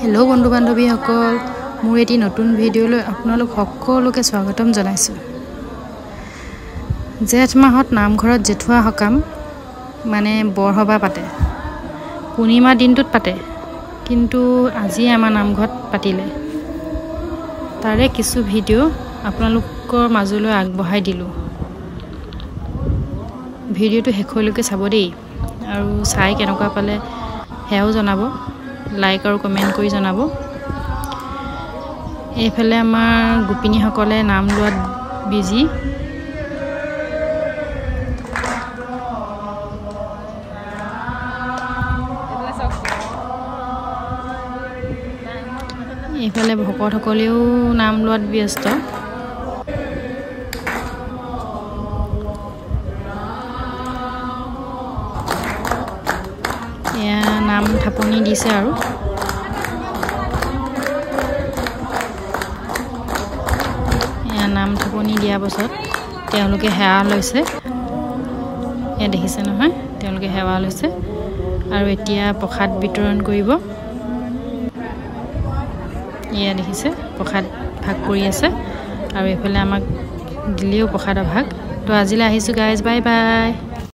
Hello बंधु बान्धवी सकल मोर eighty नतुन video आपनालोक सकलोके स्वागतम जनाइছো। जेठ माहत नामघरत जेठुआ हकाम माने बरहबा पाते पूर्णिमा दिनटुत पाते किन्तु আজি आमा नामघरत पातिले तारे किछु भिडिओ आपनालोकर माजुलै आगबঢ়াই दिलु। भिडिओটো हेखলৈके चाब देই আৰু চাই কেনেকুৱা পালে হেও জনাব लाइक और कमेंट কৰি জনাব। এইফালে আমাৰ গোপিনী সকলে নাম লোৱাত বিজি। এইফালে ভকত সকলেও নাম লোৱাত ব্যস্ত। नाम थापनी दिसे आरो नाम थापनी दिया पाছত তেওঁলোকে হেৱা লৈছে। এ দেখিছে নহয় তেওঁলোকে হেৱা লৈছে আৰু এতিয়া প্ৰসাদ বিতৰণ কৰিব। ইয়া দেখিছে প্ৰসাদ ভাগ কৰি আছে আৰু এফালে আমাক দিলেও প্ৰসাদ ভাগ। তো আজিলৈ আহিছো গাইজ, বাই বাই।